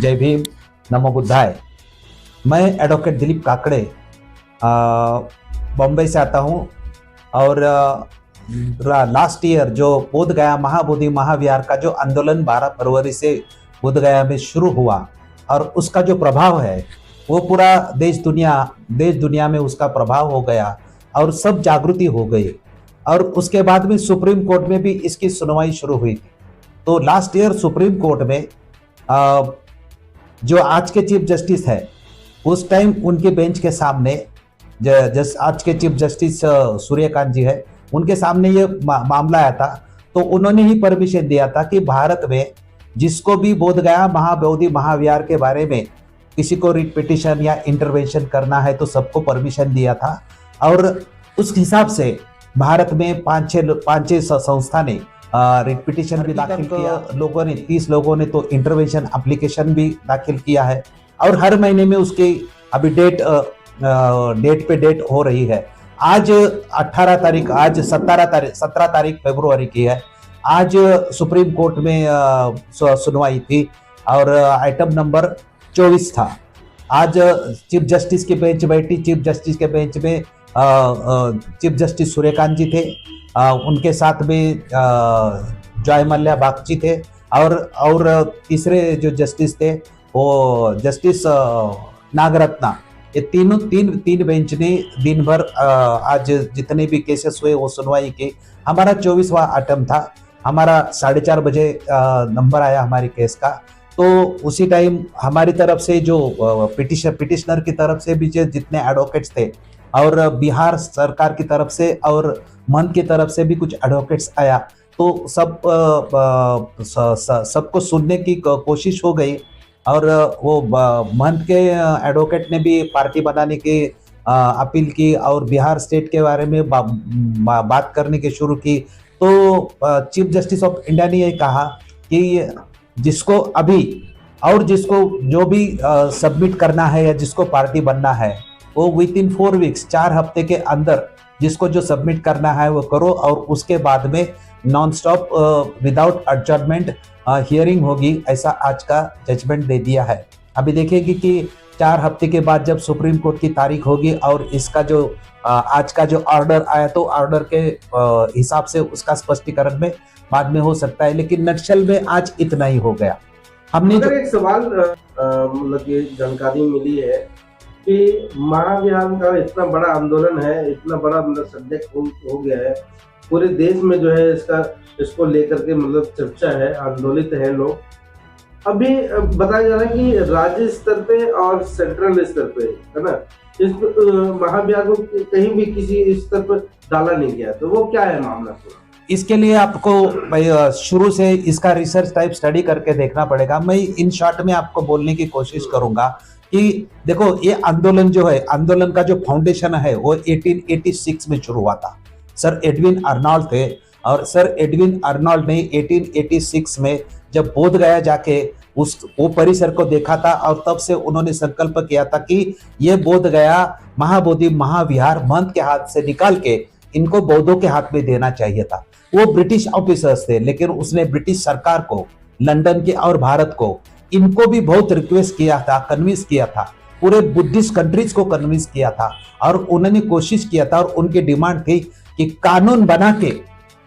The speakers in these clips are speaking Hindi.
जय भीम, नमो बुद्धाय। मैं एडवोकेट दिलीप काकड़े बम्बई से आता हूँ और लास्ट ईयर जो बोध गया महाबोधि महाविहार का जो आंदोलन 12 फरवरी से बोध गया में शुरू हुआ और उसका जो प्रभाव है वो पूरा देश दुनिया में उसका प्रभाव हो गया और सब जागृति हो गई। और उसके बाद में सुप्रीम कोर्ट में भी इसकी सुनवाई शुरू हुई थी। तो लास्ट ईयर सुप्रीम कोर्ट में जो आज के चीफ जस्टिस है उस टाइम उनके बेंच के सामने आज के चीफ जस्टिस सूर्यकांत जी है, उनके सामने ये मामला आया था। तो उन्होंने ही परमिशन दिया था कि भारत में जिसको भी बोध गया महाबोधि महाविहार के बारे में किसी को रिट पिटिशन या इंटरवेंशन करना है तो सबको परमिशन दिया था। और उस हिसाब से भारत में 5-6 संस्था ने रिट पिटिशन भी दाखिल किया। 30 लोगों ने तो इंटरवेंशन एप्लीकेशन भी दाखिल किया है और हर महीने में उसकी अभी डेट पे डेट हो रही है। आज 18 तारीख, आज 17 तारीख फरवरी की है। आज सुप्रीम कोर्ट में सुनवाई थी और आइटम नंबर 24 था। आज चीफ जस्टिस की बेंच बैठी। चीफ जस्टिस के बेंच में चीफ जस्टिस सूर्यकांत जी थे, उनके साथ में जय मल्ल्या बागची थे और तीसरे जो जस्टिस थे वो जस्टिस नागरत्ना। ये तीन बेंच ने दिन भर आज जितने भी केसेस हुए वो सुनवाई की। हमारा 24वां आइटम था। हमारा 4:30 बजे नंबर आया हमारे केस का। तो उसी टाइम हमारी तरफ से जो पिटिशनर की तरफ से भी जितने एडवोकेट्स थे और बिहार सरकार की तरफ से और मंथ की तरफ से भी कुछ एडवोकेट्स आया, तो सबको सुनने की कोशिश हो गई। और वो मंथ के एडवोकेट ने भी पार्टी बनाने की अपील की और बिहार स्टेट के बारे में बात करने की शुरू की। तो चीफ जस्टिस ऑफ इंडिया ने ये कहा कि जिसको जो भी सबमिट करना है या जिसको पार्टी बनना है वो विद-इन 4 वीक्स 4 हफ्ते के अंदर जिसको जो सबमिट करना है वो करो और उसके बाद में non stop without adjournment hearing होगी, ऐसा आज का जजमेंट दे दिया है। अभी देखेंगे कि 4 हफ्ते के बाद जब सुप्रीम कोर्ट की तारीख होगी और इसका जो आज का जो ऑर्डर आया तो ऑर्डर के हिसाब से उसका स्पष्टीकरण में बाद में हो सकता है, लेकिन नक्सल में आज इतना ही हो गया। हमने एक सवाल मतलब ये जानकारी मिली है कि महाविहार का इतना बड़ा आंदोलन है, इतना बड़ा मतलब सब्जेक्ट हो गया है, पूरे देश में जो है इसको लेकर के मतलब चर्चा है, आंदोलित है लोग। अभी बताया जा रहा है कि राज्य स्तर पे और सेंट्रल स्तर पे, है ना, इस महाविहार को कहीं भी किसी स्तर पर डाला नहीं गया, तो वो क्या है मामला पूरा? इसके लिए आपको भाई शुरू से इसका रिसर्च टाइप स्टडी करके देखना पड़ेगा। मैं इन शॉर्ट में आपको बोलने की कोशिश करूंगा कि देखो ये आंदोलन जो है, आंदोलन का जो फाउंडेशन है वो 1886 में शुरू हुआ था। सर एडविन अर्नॉल्ड थे और सर एडविन अर्नॉल्ड ने 1886 में जब बोध गया जाके वो परिसर को देखा था और तब से उन्होंने संकल्प किया था कि ये बोध गया महाबोधि महाविहार मंथ के हाथ से निकाल के इनको बौद्धों के हाथ में देना चाहिए था। वो ब्रिटिश ऑफिसर्स थे, लेकिन उसने ब्रिटिश सरकार को, लंदन के और भारत को, इनको भी बहुत रिक्वेस्ट किया था, कन्विंस किया था, पूरे बुद्धिस्ट कंट्रीज को कन्विंस किया था और उन्होंने कोशिश किया था और उनकी डिमांड थी कि कानून बना के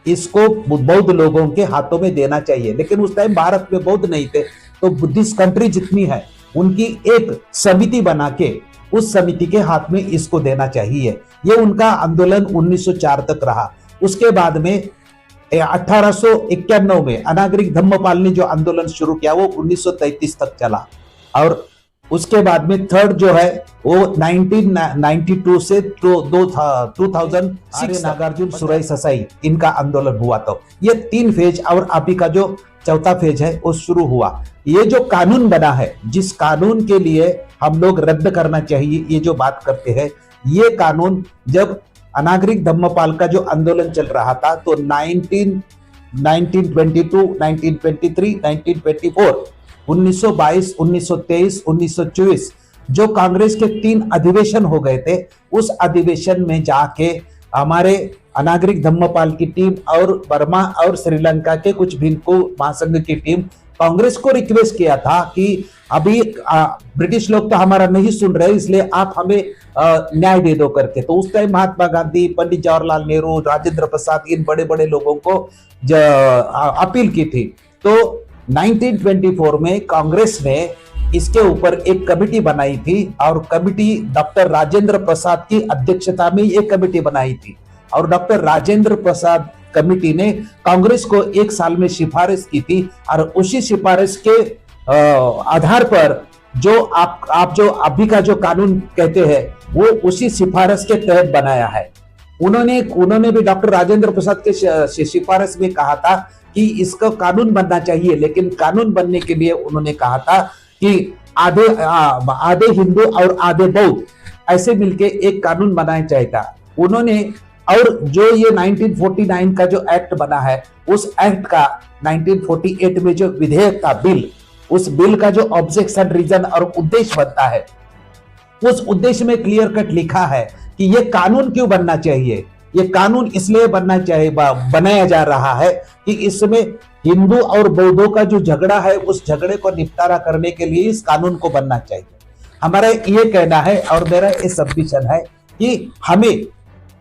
इसको बौद्ध लोगों के हाथों में देना चाहिए। लेकिन उस टाइम भारत में बौद्ध नहीं थे, तो बुद्धिस्ट कंट्री जितनी है उनकी एक समिति बना के उस समिति के हाथ में इसको देना चाहिए। ये उनका आंदोलन 1904 तक रहा। उसके बाद में 1891 में अनागरिक धम्मपाल ने जो आंदोलन शुरू किया वो 1933 तक चला और उसके बाद में थर्ड जो है वो 1992 से 2006 नागार्जुन सुराई ससाई इनका आंदोलन हुआ। तो ये 3 फेज और अभी का जो 4था फेज है वो शुरू हुआ। ये जो कानून बना है, जिस कानून के लिए हम लोग रद्द करना चाहिए ये जो बात करते हैं, ये कानून जब अनागरिक धम्मपाल का जो आंदोलन चल रहा था तो 1922, 1923, 1924, 1922, 1923, 1924 जो कांग्रेस के 3 अधिवेशन हो गए थे, उस अधिवेशन में जाके हमारे अनागरिक धम्मपाल की टीम और बर्मा और श्रीलंका के कुछ भिक्खु महासंघ की टीम कांग्रेस को रिक्वेस्ट किया था कि अभी ब्रिटिश लोग तो हमारा नहीं सुन रहे, इसलिए आप हमें न्याय दे दो करके। तो उस टाइम महात्मा गांधी, पंडित जवाहरलाल नेहरू, राजेंद्र प्रसाद, इन बड़े बड़े लोगों को अपील की थी। तो 1924 में कांग्रेस ने इसके ऊपर एक कमेटी बनाई थी, और कमेटी डॉक्टर राजेंद्र प्रसाद की अध्यक्षता में एक कमेटी बनाई थी, और डॉक्टर राजेंद्र प्रसाद कमेटी ने कांग्रेस को 1 साल में सिफारिश की थी, और उसी सिफारिश के आधार पर जो आप जो अभी का जो कानून कहते हैं वो उसी सिफारिश के तहत बनाया है। उन्होंने भी डॉक्टर राजेंद्र प्रसाद के सिफारिश में कहा था कि इसका कानून बनना चाहिए, लेकिन कानून बनने के लिए उन्होंने कहा था कि आधे हिंदू और आधे बौद्ध ऐसे मिलके एक कानून बनाया जाएगा उन्होंने। और जो ये 1949 का जो एक्ट बना है, उस एक्ट का 1948 में जो विधेयक था, बिल, उस बिल का जो ऑब्जेक्शन, रीजन और उद्देश्य बनता है, उस उद्देश्य में क्लियर कट लिखा है कि ये कानून क्यों बनना चाहिए। ये कानून इसलिए बनाया जा रहा है कि इसमें हिंदू और बौद्धों का जो झगड़ा है, उस झगड़े को निपटारा करने के लिए इस कानून को बनना चाहिए। हमारा ये कहना है और मेरा ये सबमिशन है कि हमें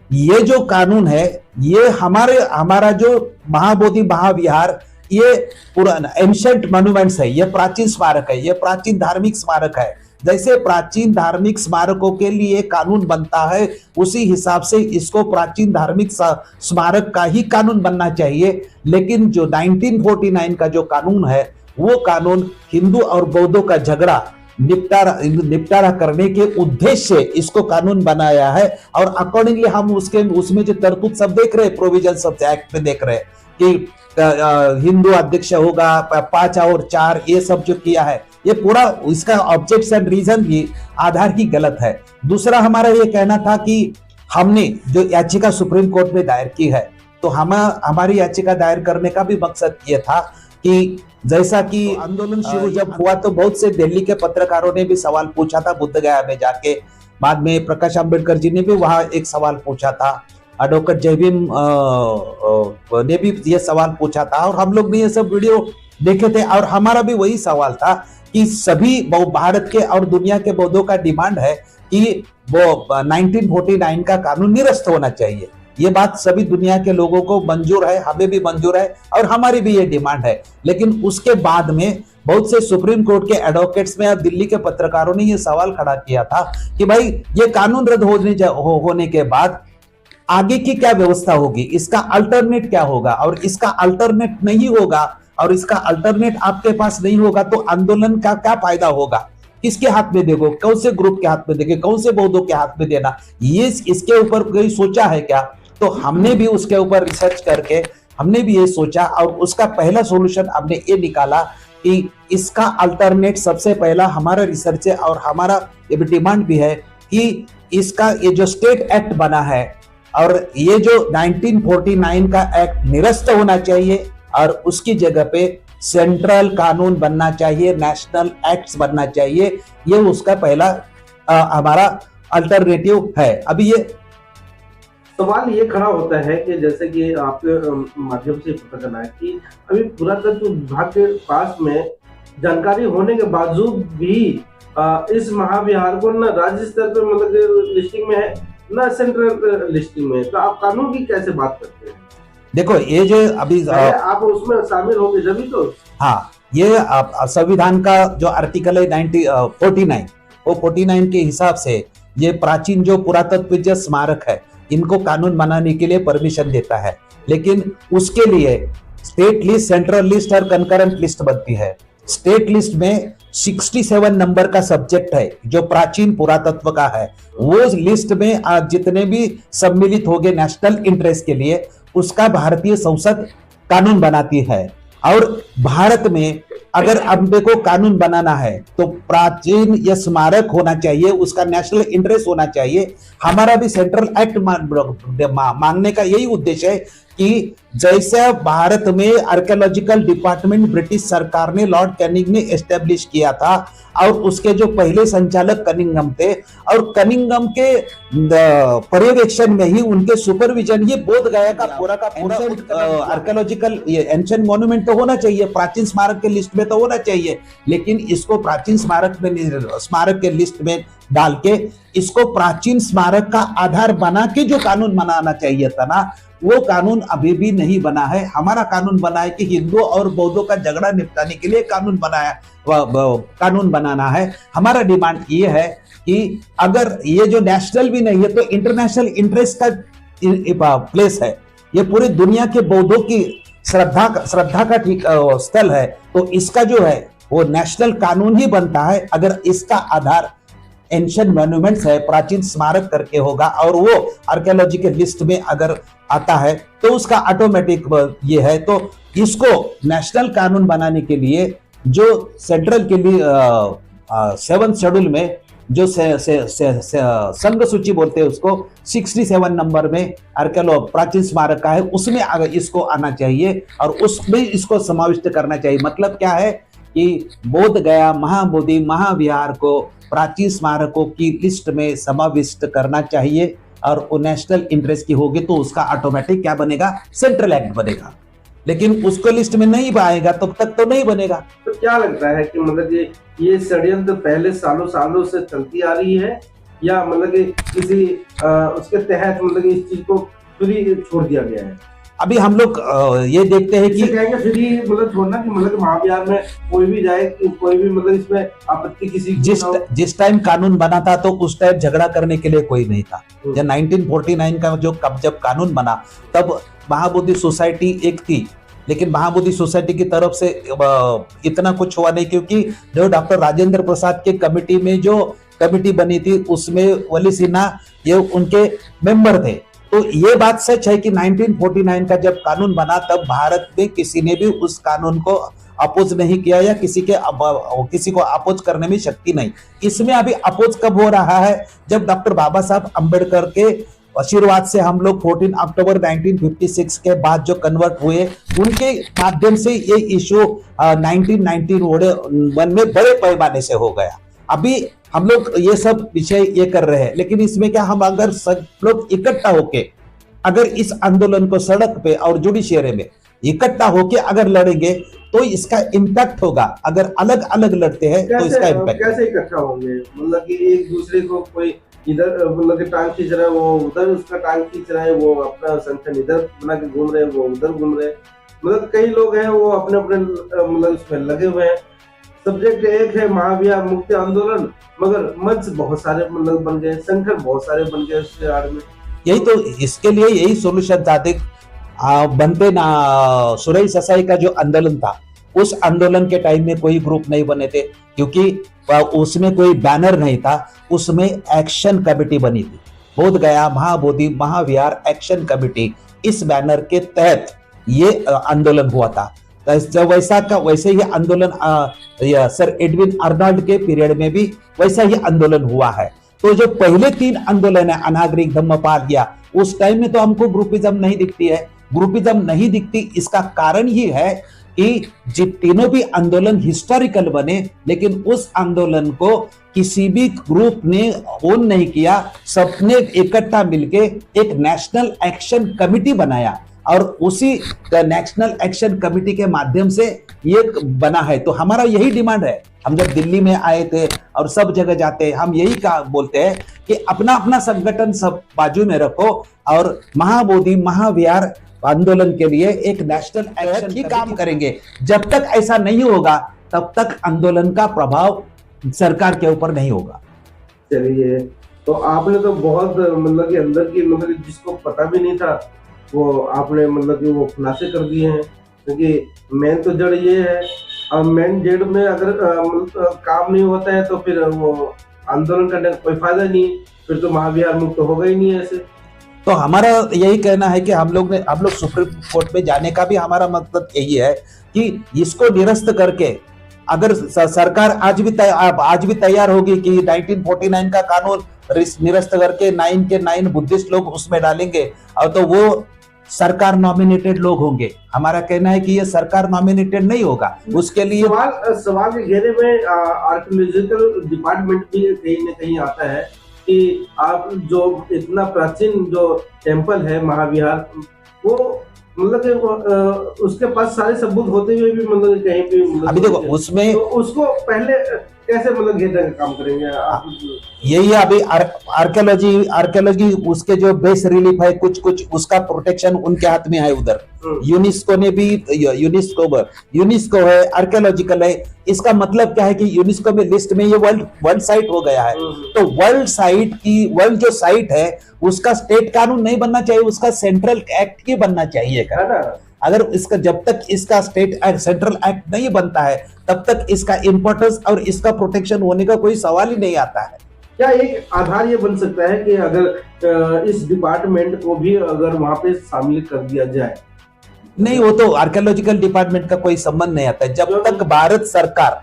ये जो कानून है, ये हमारा जो महाबोधि महाविहार, ये पुराना एंशिएंट मॉन्यूमेंट्स है, ये प्राचीन स्मारक है, ये प्राचीन धार्मिक स्मारक है। जैसे प्राचीन धार्मिक स्मारकों के लिए कानून बनता है, उसी हिसाब से इसको प्राचीन धार्मिक स्मारक का ही कानून बनना चाहिए। लेकिन जो 1949 का जो कानून है, वो कानून हिंदू और बौद्धों का झगड़ा निपटारा करने के उद्देश्य से इसको कानून बनाया है। और अकॉर्डिंगली हम उसमें जो तरतूब सब देख रहे हैं, प्रोविजन सब एक्ट में देख रहे हैं कि हिंदू अध्यक्ष होगा, 5 और 4, ये सब जो किया है, ये पूरा इसका ऑब्जेक्शन, रीजन भी, आधार ही गलत है। दूसरा हमारा ये कहना था कि हमने जो याचिका सुप्रीम कोर्ट में दायर की है, तो हमारी याचिका दायर करने का भी मकसद ये था कि जैसा कि आंदोलन शुरू जब हुआ तो बहुत से दिल्ली के पत्रकारों ने भी सवाल पूछा था बुद्ध गया में जाके। बाद में प्रकाश आंबेडकर जी ने भी वहां एक सवाल पूछा था, एडवोकेट जय भीम ने भी ये सवाल पूछा था, और हम लोग भी ये सब वीडियो देखे थे। और हमारा भी वही सवाल था कि सभी भारत के और दुनिया के बौद्धों का डिमांड है कि वो 1949 का कानून निरस्त होना चाहिए। ये बात सभी दुनिया के लोगों को मंजूर है, हमें भी मंजूर है, और हमारी भी ये डिमांड है। लेकिन उसके बाद में बहुत से सुप्रीम कोर्ट के एडवोकेट्स में और दिल्ली के पत्रकारों ने ये सवाल खड़ा किया था कि भाई ये कानून रद्द होने के बाद आगे की क्या व्यवस्था होगी, इसका अल्टरनेट क्या होगा। और इसका अल्टरनेट नहीं होगा, और इसका अल्टरनेट आपके पास नहीं होगा, तो आंदोलन का क्या फायदा होगा, किसके हाथ में देगो, कौन से ग्रुप के हाथ में देंगे, कौन से बौद्धों के हाथ में देना, ये इसके ऊपर कोई सोचा है क्या। तो हमने भी उसके ऊपर रिसर्च करके हमने भी ये सोचा, और उसका पहला सॉल्यूशन हमने ये निकाला कि इसका अल्टरनेट सबसे पहला हमारा रिसर्च है, और हमारा ये भी डिमांड भी है कि इसका ये जो स्टेट एक्ट बना है, और ये जो 1949 का एक्ट निरस्त होना चाहिए, और उसकी जगह पे सेंट्रल कानून बनना चाहिए, नेशनल एक्ट्स बनना चाहिए। ये उसका पहला हमारा अल्टरनेटिव है। अभी ये सवाल ये खड़ा होता है कि जैसे कि आपके माध्यम से पता चला है कि अभी पुरातत्व विभाग के पास में जानकारी होने के बावजूद भी इस महाविहार को न राज्य स्तर पे मतलब लिस्टिंग में है, न सेंट्रल लिस्टिंग में है। तो आप कानून की कैसे बात करते हैं? देखो, ये जो अभी आप उसमें शामिल होंगे जभी तो। हाँ, ये संविधान का जो आर्टिकल है 49, वो 49 के हिसाब से ये प्राचीन जो पुरातत्व स्मारक है, इनको कानून बनाने के लिए परमिशन देता है। लेकिन उसके लिए स्टेट लिस्ट, सेंट्रल लिस्ट और कंकरेंट लिस्ट बनती है। स्टेट लिस्ट में 67 नंबर का सब्जेक्ट है जो प्राचीन पुरातत्व का है। वो लिस्ट में जितने भी सम्मिलित हो गए नेशनल इंटरेस्ट के लिए, उसका भारतीय संसद कानून बनाती है। और भारत में अगर अब देखो कानून बनाना है तो प्राचीन या स्मारक होना चाहिए, उसका नेशनल इंटरेस्ट होना चाहिए। हमारा भी सेंट्रल एक्ट मांगने का यही उद्देश्य है कि जैसे भारत में आर्कियोलॉजिकल डिपार्टमेंट ब्रिटिश सरकार ने लॉर्ड कैनिंग ने एस्टेब्लिश किया था और उसके जो पहले संचालक कनिंघम थे और कनिंघम के पर्यवेक्षण में ही उनके सुपरविजन ये बोध गया का पूरा आर्कियोलॉजिकल एंशिएंट मॉन्यूमेंट तो होना चाहिए, प्राचीन स्मारक के लिस्ट में तो होना चाहिए, लेकिन इसको प्राचीन स्मारक के लिस्ट में डाल के इसको प्राचीन स्मारक का आधार बना के जो कानून बनाना चाहिए था ना, वो कानून अभी भी नहीं बना है। हमारा कानून बना है कि हिंदुओं और बौद्धों का झगड़ा निपटाने के लिए कानून बनाना है। हमारा डिमांड ये है कि अगर ये जो नेशनल भी नहीं है तो इंटरनेशनल इंटरेस्ट का प्लेस है, ये पूरी दुनिया के बौद्धों की श्रद्धा का ठीक स्थल है, तो इसका जो है वो नेशनल कानून ही बनता है अगर इसका आधार एंशिएंट मॉन्यूमेंट्स है, प्राचीन स्मारक करके होगा और वो आर्कियोलॉजी के लिस्ट में अगर आता है तो उसका ऑटोमेटिक ये है। तो इसको नेशनल कानून बनाने के लिए जो सेंट्रल के लिए 7th शेड्यूल में जो संघ सूची बोलते हैं उसको 67 नंबर में प्राचीन स्मारक का है, उसमें अगर इसको आना चाहिए और उसमें इसको समाविष्ट करना चाहिए। मतलब क्या है कि बोध गया महाबोधि महाविहार को प्राचीन स्मारकों की लिस्ट में समाविष्ट करना चाहिए और वो नेशनल इंटरेस्ट की होगी तो उसका ऑटोमेटिक क्या बनेगा, सेंट्रल एक्ट बनेगा, लेकिन उसको लिस्ट में नहीं आएगा तब तक तो नहीं बनेगा। तो क्या लगता है कि मतलब ये षड्यंत्र पहले सालों से चलती आ रही है या मतलब कि किसी उसके तहत मतलब इस चीज को फ्री छोड़ दिया गया है? अभी हम लोग ये देखते हैं कि कहेंगे फ्री मतलब छोड़ना कि मतलब महाविहार में कोई भी जाए, कोई भी मतलब इसमें आपत्ति किसी जिस टाइम कानून बना था तो उस टाइम झगड़ा करने के लिए कोई नहीं था। जब 1949 का जब कानून बना तब महाबोधि सोसाइटी एक थी, लेकिन महाबोधि सोसाइटी की तरफ से इतना कुछ हुआ नहीं क्योंकि जो डॉक्टर राजेंद्र प्रसाद के कमेटी में जो कमेटी बनी थी उसमें वली सिन्हा ये उनके मेंबर थे। तो ये बात सच है कि 1949 का जब कानून बना तब भारत में किसी ने भी उस कानून को अपोज नहीं किया या किसी को अपोज करने में शक्ति नहीं। इसमें अभी अपोज कब हो रहा है, जब डॉक्टर बाबा साहब अम्बेडकर के आशीर्वाद से हम लोग 14 अक्टूबर 1956 के बाद जो कन्वर्ट हुए उनके माध्यम से ये इशू 1991 में बड़े पैमाने से हो गया। अभी हम लोग ये सब विषय ये कर रहे हैं, लेकिन इसमें क्या हम अगर सब लोग इकट्ठा होके अगर इस आंदोलन को सड़क पे और जुडिशियरी में इकट्ठा होके अगर लड़ेंगे तो इसका इम्पैक्ट होगा। अगर अलग अलग लड़ते हैं तो इसका इम्पैक्ट कैसे इकट्ठा होंगे? मतलब कि एक दूसरे को कोई इधर मतलब कि टांग खींच रहा है, वो उधर उसका टांग खींच रहा है, वो अपना संगठन इधर बना के घूम रहे हैं, वो उधर घूम रहे हैं। मतलब कई लोग हैं वो अपने अपने मतलब उसमें लगे हुए हैं। सब्जेक्ट एक है महाविहार मुक्ति आंदोलन, मगर मंच बहुत सारे मतलब बन गए, संगठन बहुत सारे बन गए उसके आड़ में। यही तो इसके लिए यही सोल्यूशन था। बनते ना सुरई ससाई का जो आंदोलन था उस आंदोलन के टाइम में कोई ग्रुप नहीं बने थे क्योंकि उसमें कोई बैनर नहीं था, उसमें एक्शन कमेटी बनी थी, बोध गया महाबोधि महाविहार एक्शन कमेटी, इस बैनर के तहत ये आंदोलन हुआ था। वैसे ही आंदोलन सर एडविन अर्नल्ड के पीरियड में भी वैसा ही आंदोलन हुआ है। तो जो पहले 3 आंदोलन है अनागरिक धम्मपाल या उस टाइम में तो हमको ग्रुपिज्म नहीं दिखती है, ग्रुपिज्म नहीं दिखती। इसका कारण ही है कि जिन तीनों भी आंदोलन हिस्टोरिकल बने लेकिन उस आंदोलन को किसी भी ग्रुप ने ओन नहीं किया, सबने इकट्ठा मिलके एक नेशनल एक्शन कमेटी बनाया और उसी नेशनल एक्शन कमेटी के माध्यम से ये बना है। तो हमारा यही डिमांड है। हम जब दिल्ली में आए थे और सब जगह जाते हैं हम यही बोलते हैं कि अपना अपना संगठन सब बाजू में रखो और महाबोधि महाविहार आंदोलन के लिए एक नेशनल एक्शन ही काम करेंगे। जब तक ऐसा नहीं होगा तब तक आंदोलन का प्रभाव सरकार के ऊपर नहीं होगा। चलिए, तो आपने तो बहुत मतलब कि अंदर की मतलब जिसको पता भी नहीं था वो आपने मतलब कि वो खुलासे कर दिए हैं, क्योंकि मेन तो जड़ ये है और मेन जड़ में अगर काम नहीं होता है तो फिर वो आंदोलन करने का कोई फायदा नहीं, फिर तो महाविहार मुक्त तो होगा ही नहीं ऐसे। तो हमारा यही कहना है कि हम लोग सुप्रीम कोर्ट में जाने का भी हमारा मकसद यही है कि इसको निरस्त करके अगर सरकार आज भी तैयार होगी कि 1949 का कानून निरस्त करके 9 के 9 बुद्धिस्ट लोग उसमें डालेंगे और तो वो सरकार नॉमिनेटेड लोग होंगे। हमारा कहना है कि ये सरकार नॉमिनेटेड नहीं होगा, उसके लिए सवाल के घेरे में आर्कियोलॉजिकल डिपार्टमेंट भी कहीं न कहीं आता है कि आप जो इतना प्राचीन जो टेम्पल है महाविहार, वो मतलब कि उसके पास सारे सबूत होते हुए भी मतलब कहीं पे अभी देखो उसमें तो उसको पहले कैसे मतलब घेरने का काम करेंगे आप? यही अभी आर्कियोलॉजी उसके जो बेस रिलीफ है कुछ उसका प्रोटेक्शन उनके हाथ में है उधर। यूनेस्को ने भी यूनेस्को है, आर्कियोलॉजिकल है। इसका मतलब क्या है कि यूनेस्को में लिस्ट में ये वर्ल्ड साइट हो गया है। तो वर्ल्ड जो साइट है उसका स्टेट कानून नहीं बनना चाहिए, उसका सेंट्रल एक्ट ही बनना चाहिए ना। अगर इसका जब तक इसका सेंट्रल एक्ट नहीं बनता है तब तक इसका इंपॉर्टेंस और इसका प्रोटेक्शन होने का कोई सवाल ही नहीं आता है। क्या एक आधार ये बन सकता है कि अगर इस डिपार्टमेंट को भी अगर वहां पे शामिल कर दिया जाए? नहीं, वो तो आर्कियोलॉजिकल डिपार्टमेंट का कोई संबंध नहीं आता है। जब तक भारत सरकार,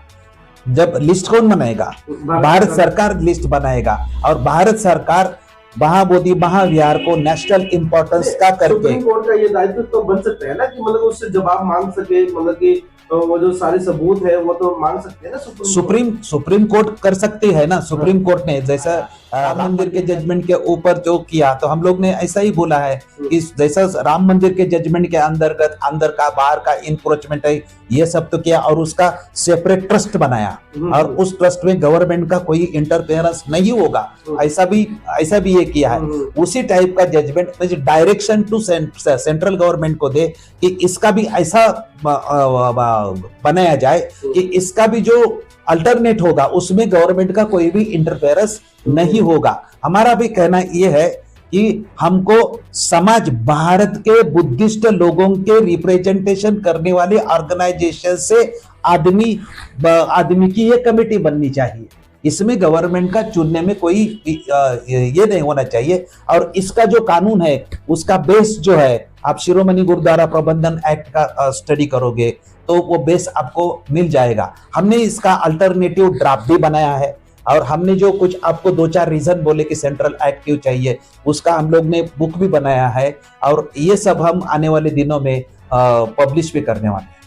जब लिस्ट कौन बनाएगा? भारत सरकार लिस्ट बनाएगा और भारत सरकार महाबोधि महाविहार को नेशनल इंपॉर्टेंस का करके सुप्रीम कोर्ट का ये दायित्व तो बन सकता है ना कि मतलब उससे जवाब मांग सके, मतलब कि वो जो सारे सबूत है वो तो मांग सकते हैं ना। सुप्रीम कोर्ट कर सकती है ना। सुप्रीम कोर्ट ने जैसा राम मंदिर के जजमेंट के ऊपर जो किया, तो हम लोग ने ऐसा ही बोला है कि जैसा राम मंदिर के जजमेंट के अंतर्गत अंदर का बाहर का इंक्रोचमेंट है ये सब तो किया और उसका सेपरेट ट्रस्ट बनाया और उस ट्रस्ट में गवर्नमेंट का कोई इंटरफेरेंस नहीं होगा, ऐसा भी ये किया है। उसी टाइप का judgement direction to central government को दे कि इसका भी ऐसा बनाया जाए कि इसका भी जो अल्टरनेट होगा उसमें गवर्नमेंट का कोई भी इंटरफेरेंस नहीं होगा। हमारा भी कहना यह है कि हमको समाज भारत के बुद्धिस्ट लोगों के रिप्रेजेंटेशन करने वाले ऑर्गेनाइजेशन से आदमी की ये कमेटी बननी चाहिए। इसमें गवर्नमेंट का चुनने में कोई ये नहीं होना चाहिए। और इसका जो कानून है उसका बेस जो है, आप शिरोमणि गुरुद्वारा प्रबंधन एक्ट का स्टडी करोगे तो वो बेस आपको मिल जाएगा। हमने इसका अल्टरनेटिव ड्राफ्ट भी बनाया है और हमने जो कुछ आपको 2-4 रीजन बोले कि सेंट्रल एक्ट क्यों चाहिए, उसका हम लोग ने बुक भी बनाया है और ये सब हम आने वाले दिनों में पब्लिश भी करने वाले हैं।